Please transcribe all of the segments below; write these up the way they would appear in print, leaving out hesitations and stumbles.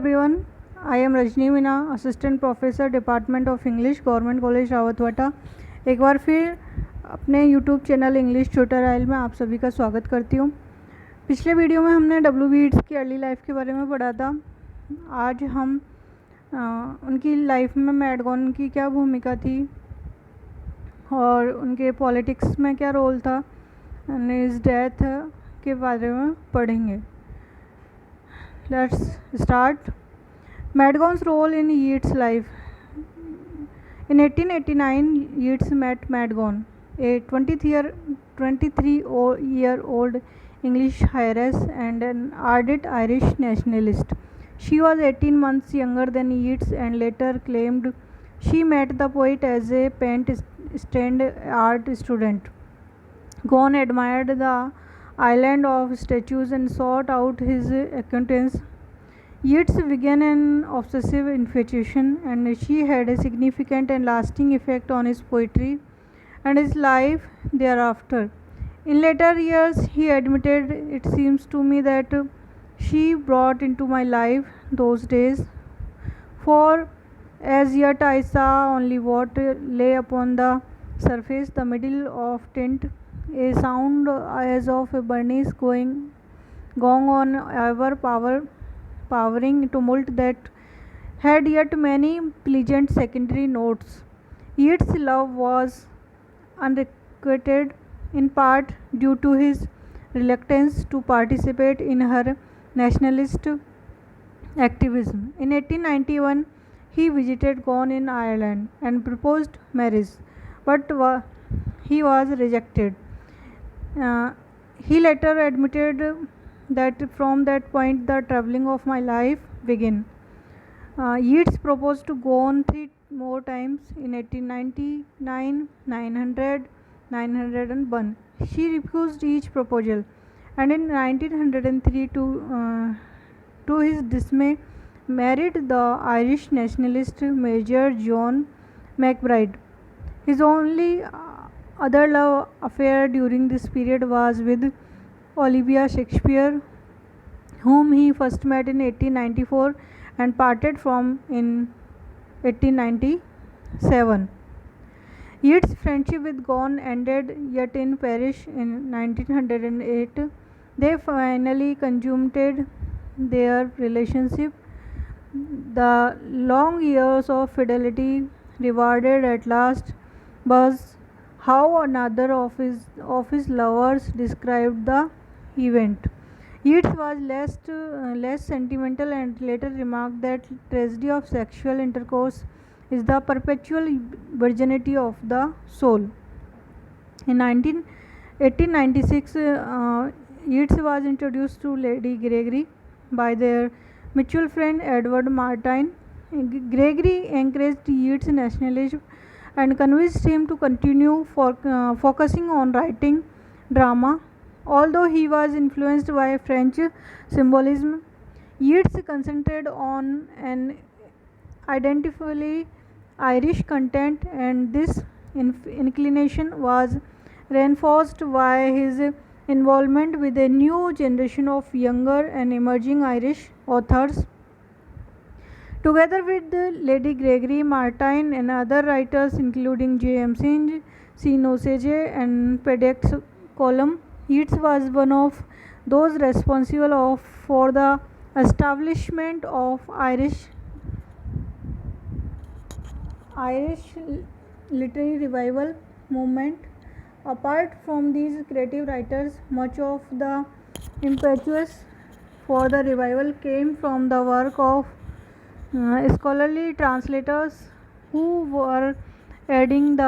everyone. I am Rajni Meena, assistant professor department of English, government college Rawatbhata. एक बार फिर अपने यूट्यूब चैनल इंग्लिश ट्यूटोरियल में आप सभी का स्वागत करती हूँ। पिछले वीडियो में हमने WBEDS की अर्ली लाइफ के बारे में पढ़ा था। आज हम उनकी लाइफ में मैडगॉन की क्या भूमिका थी और उनके पॉलिटिक्स में क्या रोल था, इस डेथ के बारे में पढ़ेंगे। Let's start. Madgon's role in Yeats' life. In 1889, Yeats met Madgon, a 23-year-old English heiress and an ardent Irish nationalist. She was 18 months younger than Yeats and later claimed she met the poet as a paint-stained art student. Gon admired the island of statues and sought out his acquaintance. Yeats began an obsessive infatuation, and she had a significant and lasting effect on his poetry and his life thereafter. In later years, he admitted, "It seems to me that she brought into my life those days, for as yet I saw only what lay upon the surface, the middle of tint, a sound as of a burnish gong on ever powering tumult that had yet many pleasant secondary notes." Yeats' love was unrequited, in part due to his reluctance to participate in her nationalist activism. In 1891, he visited Gon in Ireland and proposed marriage, but he was rejected. He later admitted that from that point the travelling of my life began. Yeats proposed to Gon 3 more times in 1899, 900, 901. She refused each proposal, and in 1903, to his dismay, married the Irish nationalist Major John MacBride. His only other love affair during this period was with Olivia Shakespeare, whom he first met in 1894 and parted from in 1897. Yeats' friendship with Gon ended yet in Paris in 1908. They finally consummated their relationship. The long years of fidelity rewarded at last was how another of his lovers described the event. Yeats was less sentimental and later remarked that tragedy of sexual intercourse is the perpetual virginity of the soul. In 1896, Yeats was introduced to Lady Gregory by their mutual friend Edward Martyn. Gregory encouraged Yeats' nationalism and convinced him to continue focusing on writing drama. Although he was influenced by French symbolism, Yeats concentrated on an identifiably Irish content, and this inclination was reinforced by his involvement with a new generation of younger and emerging Irish authors. Together with Lady Gregory, Martyn and other writers including J.M. Synge, C. Nosage and Pedex Colum, Yeats was one of those responsible for the establishment of Irish literary revival movement. Apart from these creative writers, much of the impetus for the revival came from the work of scholarly translators who were aiding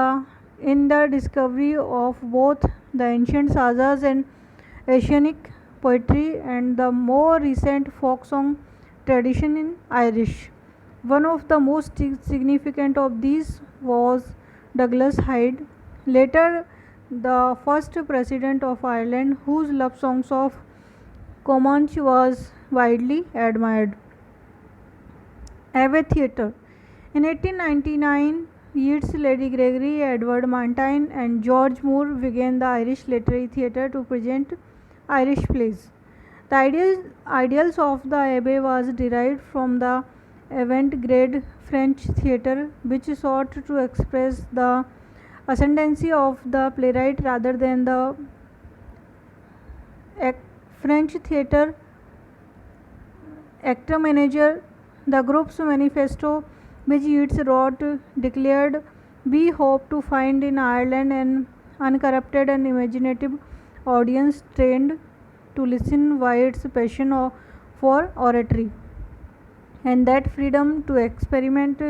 in the discovery of both the ancient sagas and Asiatic poetry and the more recent folk song tradition in Irish. One of the most significant of these was Douglas Hyde, later the first president of Ireland, whose love songs of Comanche was widely admired. Abbey Theatre. In 1899, Yeats, Lady Gregory, Edward Martyn and George Moore began the Irish Literary Theatre to present Irish plays. The ideals of the Abbe was derived from the avant-garde French theatre, which sought to express the ascendancy of the playwright rather than the French theatre actor manager. The group's manifesto, which Yeats wrote, declared, "We hope to find in Ireland an uncorrupted and imaginative audience trained to listen by its passion for oratory, and that freedom to experiment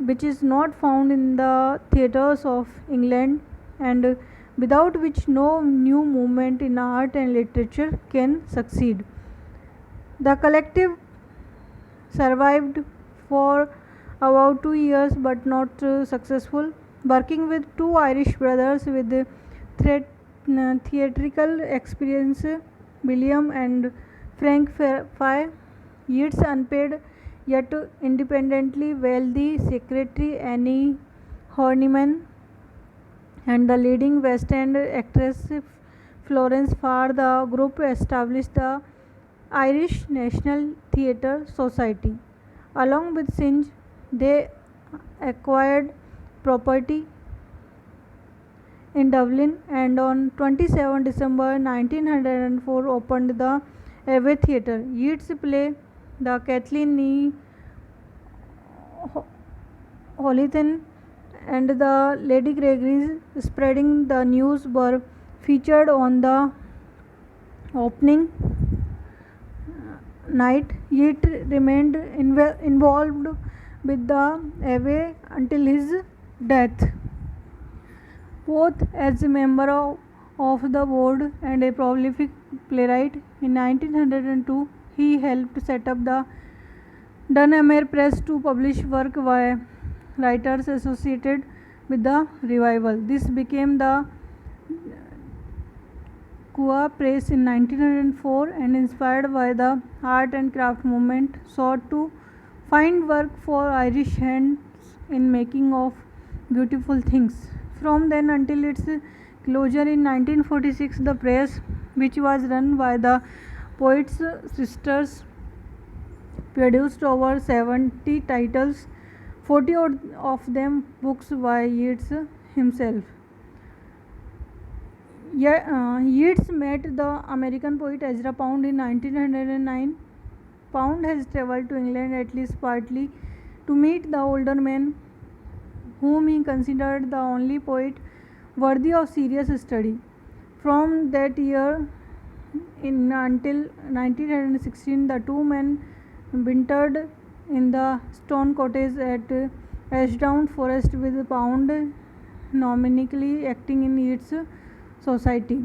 which is not found in the theatres of England, and without which no new movement in art and literature can succeed." The collective survived for about 2 years but not successful, working with two Irish brothers with theatrical experience, William and Frank Fay. Yeats' unpaid yet independently wealthy secretary Annie Horniman and the leading West End actress Florence Farr, the group established the Irish National Theatre Society. Along with Synge, they acquired property in Dublin and on 27 December 1904 opened the Abbey Theatre. Yeats' play, The Kathleen Nee Holothane and the Lady Gregory's Spreading the News were featured on the opening night. Yeats remained involved with the Abbey until his death, both as a member of the board and a prolific playwright. In 1902, he helped set up the Dunamere Press to publish work by writers associated with the revival. This became the Kua Press in 1904, and inspired by the art and craft movement, sought to find work for Irish hands in making of beautiful things. From then until its closure in 1946, the press, which was run by the Poets Sisters, produced over 70 titles, 40 of them books by Yeats himself. Yeats met the American poet Ezra Pound in 1909. Pound has travelled to England at least partly to meet the older man, whom he considered the only poet worthy of serious study. From that year until 1916, the two men wintered in the stone cottage at Ashdown Forest, with Pound nominally acting in Yeats' society.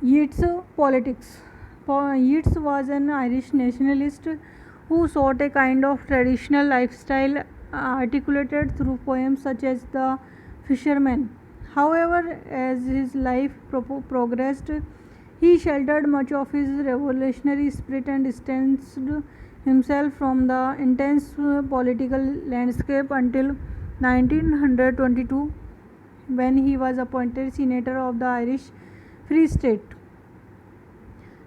Yeats' politics. Yeats was an Irish nationalist who sought a kind of traditional lifestyle articulated through poems such as The Fisherman. However, as his life progressed, he sheltered much of his revolutionary spirit and distanced himself from the intense political landscape until 1922, when he was appointed senator of the Irish Free State.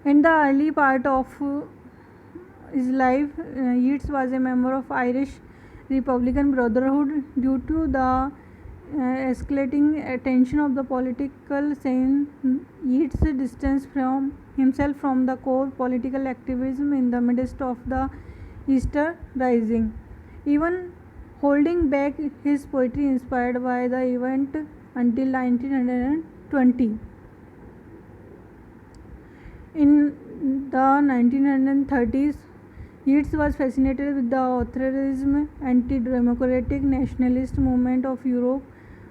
In the early part of his life, Yeats was a member of Irish Republican Brotherhood. Due to the escalating tension of the political scene, Yeats distanced himself from the core political activism in the midst of the Easter Rising, even holding back his poetry inspired by the event until 1920. In the 1930s, Yeats was fascinated with the authoritarianism, anti-democratic nationalist movement of Europe,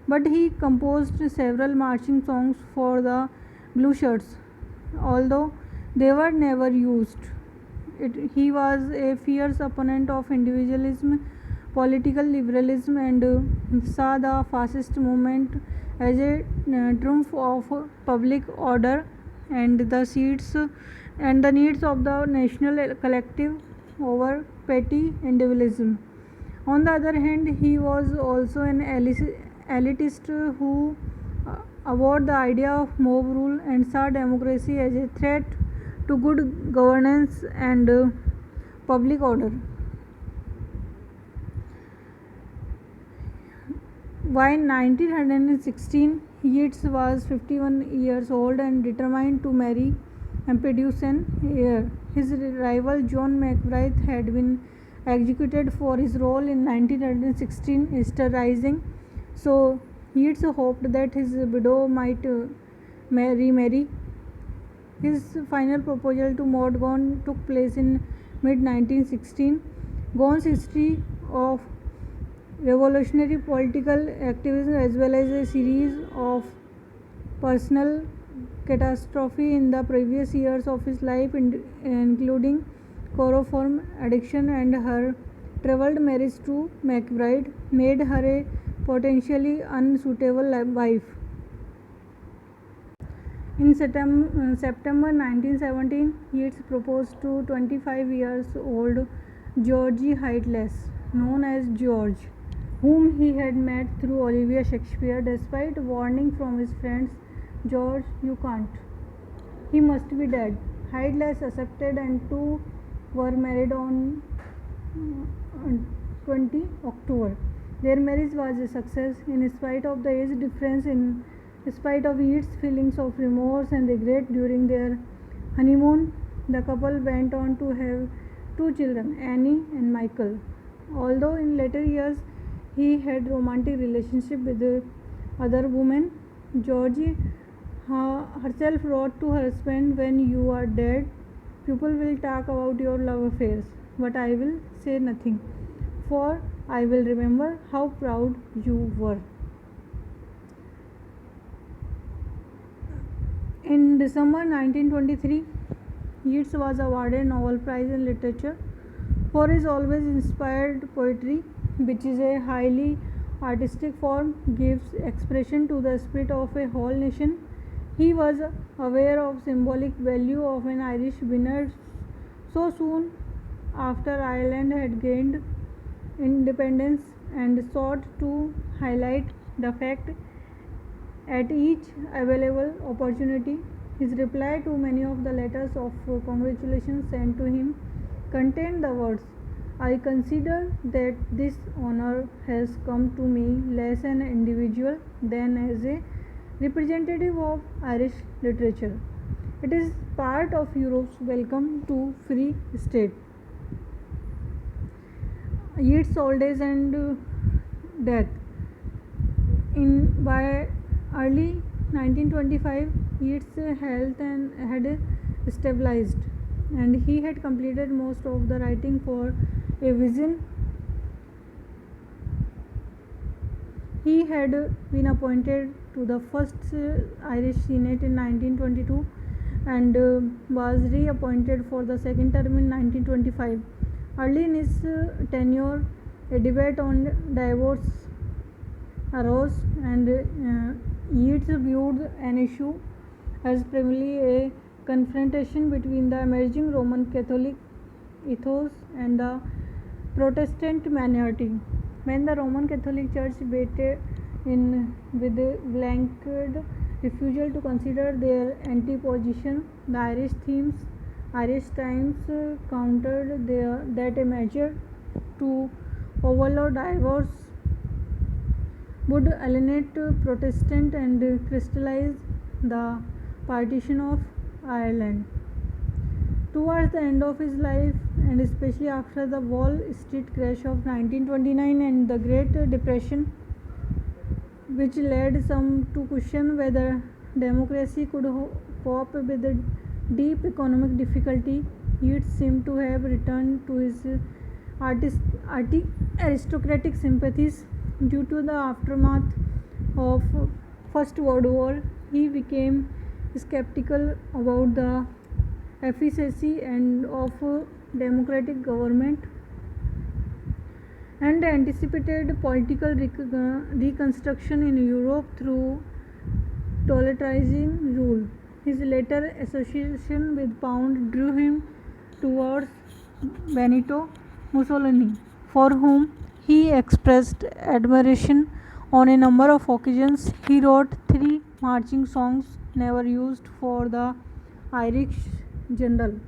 but he composed several marching songs for the Blue Shirts, although they were never used. He was a fierce opponent of individualism, political liberalism, and saw the fascist movement as a triumph of public order and the needs of the national collective over petty individualism. On the other hand, he was also an elitist who about the idea of mob rule and saw democracy as a threat to good governance and public order. By 1916, Yeats was 51 years old and determined to marry and produce an heir. His rival John McBride had been executed for his role in 1916 Easter Rising, so Yeats hoped that his widow might remarry. His final proposal to Maud Gonne took place in mid 1916. Gonne's history of revolutionary political activism as well as a series of personal catastrophe in the previous years of his life, including chloroform addiction and her troubled marriage to McBride, made her a potentially unsuitable wife. In September 1917, Yeats proposed to 25 years old Georgie Heightless, known as George, whom he had met through Olivia Shakespeare. Despite warning from his friends, "George, you can't. He must be dead." Heightless accepted and two were married on 20 October. Their marriage was a success in spite of the age difference, in spite of Yeats' feelings of remorse and regret during their honeymoon. The couple went on to have two children, Annie and Michael. Although in later years he had romantic relationship with other women, Georgie herself wrote to her husband, "When you are dead, people will talk about your love affairs, but I will say nothing, for I will remember how proud you were." In December 1923, Yeats was awarded Nobel Prize in Literature for his always inspired poetry, which is a highly artistic form, gives expression to the spirit of a whole nation. He was aware of symbolic value of an Irish winner so soon after Ireland had gained independence, and sought to highlight the fact at each available opportunity. His reply to many of the letters of congratulations sent to him contained the words, "I consider that this honor has come to me less an individual than as a representative of Irish literature. It is part of Europe's welcome to free state." Yeats' old age and death. By early 1925, Yeats' health had stabilized, and he had completed most of the writing for a vision. He had been appointed to the first Irish Senate in 1922 and was reappointed for the second term in 1925. Early in his tenure, a debate on divorce arose, and Yeats viewed an issue as primarily a confrontation between the emerging Roman Catholic ethos and the Protestant minority. When the Roman Catholic Church weighed in with blank refusal to consider their anti-position, the Irish Times countered that a measure to overlaw divorce would alienate Protestant and crystallize the partition of Ireland. Towards the end of his life, and especially after the Wall Street crash of 1929 and the Great Depression, which led some to question whether democracy could cope with the deep economic difficulty, Yeats seemed to have returned to his aristocratic sympathies. Due to the aftermath of First World War, he became skeptical about the efficacy of democratic government and anticipated political reconstruction in Europe through totalitarian rule. His later association with Pound drew him towards Benito Mussolini, for whom he expressed admiration on a number of occasions. He wrote 3 marching songs never used for the Irish general.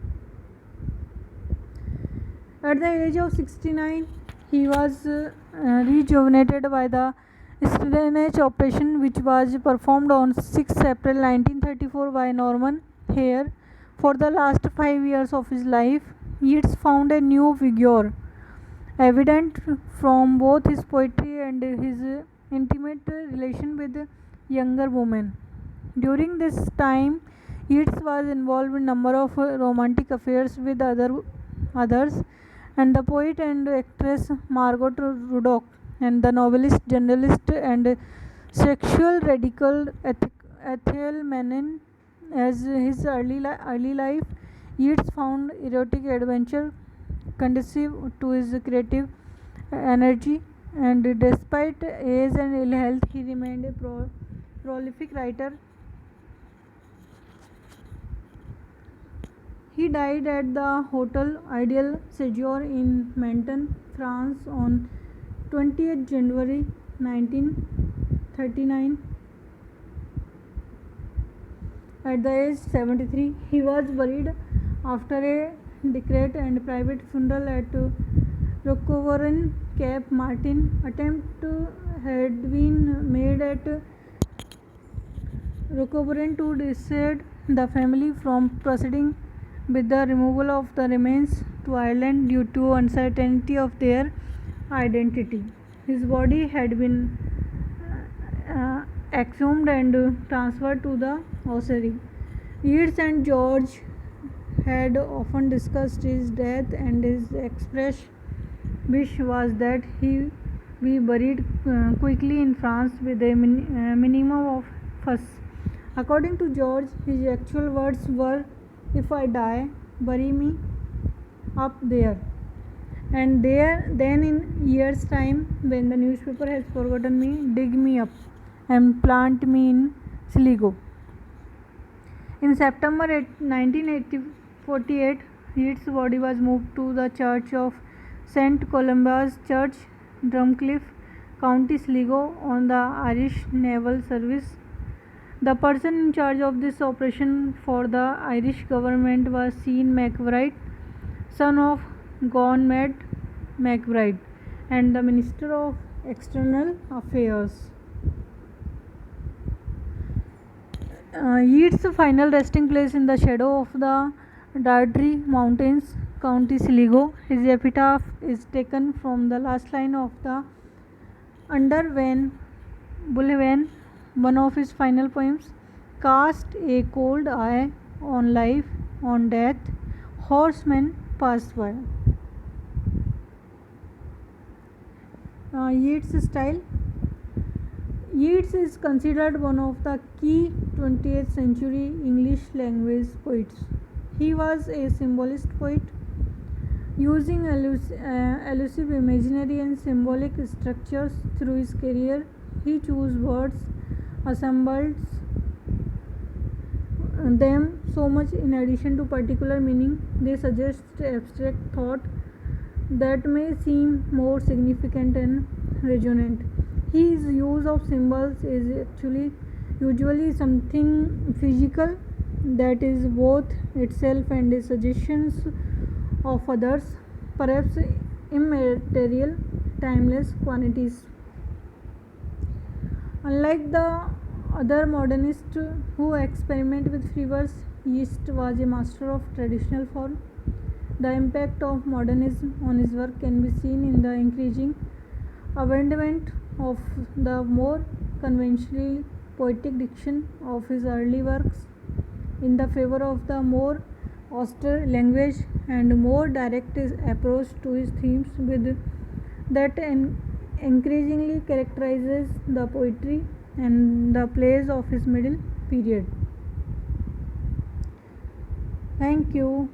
At the age of 69, he was rejuvenated by the Stenage operation, which was performed on 6 April 1934 by Norman Hare. For the last 5 years of his life, Yeats found a new vigor, evident from both his poetry and his intimate relation with younger women. During this time, Yeats was involved in a number of romantic affairs with others, and the poet and actress Margot Rudock, and the novelist, journalist, and sexual radical Ethel Menon. As his early life, Yeats found erotic adventure conducive to his creative energy, and despite age and ill health, he remained a prolific writer. He died at the Hotel Ideal Séjour in Menton, France on 20th January 1939 at the age 73. He was buried after a decree and private funeral at Roquevain, Cape Martin. Attempt had been made at Roquevain to dissuade the family from proceeding with the removal of the remains to Ireland due to uncertainty of their identity. His body had been exhumed and transferred to the ossuary. Yeats and George had often discussed his death, and his expressed wish was that he be buried quickly in France with a minimum of fuss. According to George, his actual words were, "If I die, bury me up there, and then in years' time, when the newspaper has forgotten me, dig me up and plant me in Sligo." In September 1948, Yeats' body was moved to the church of St. Columba's Church, Drumcliff, County Sligo, on the Irish Naval Service. The person in charge of this operation for the Irish government was Sean MacBride, son of Gone Mad MacBride, and the Minister of External Affairs. Yeats' final resting place in the shadow of the Dardry Mountains, County Sligo. His epitaph is taken from the last line of the Under Bulwen, one of his final poems. "Cast a cold eye on life, on death, horsemen pass by." Yeats' style. Yeats is considered one of the key 20th century English language poets. He was a symbolist poet, using elusive imaginary and symbolic structures through his career. He chose words, assembles them so much in addition to particular meaning, they suggest abstract thought that may seem more significant and resonant. His use of symbols is usually something physical that is both itself and a suggestions of others, perhaps immaterial, timeless quantities. Unlike the other modernists who experiment with free verse, Yeats was a master of traditional form. The impact of modernism on his work can be seen in the increasing abandonment of the more conventionally poetic diction of his early works in the favor of the more austere language and more direct approach to his themes with that increasingly characterizes the poetry and the plays of his middle period. Thank you.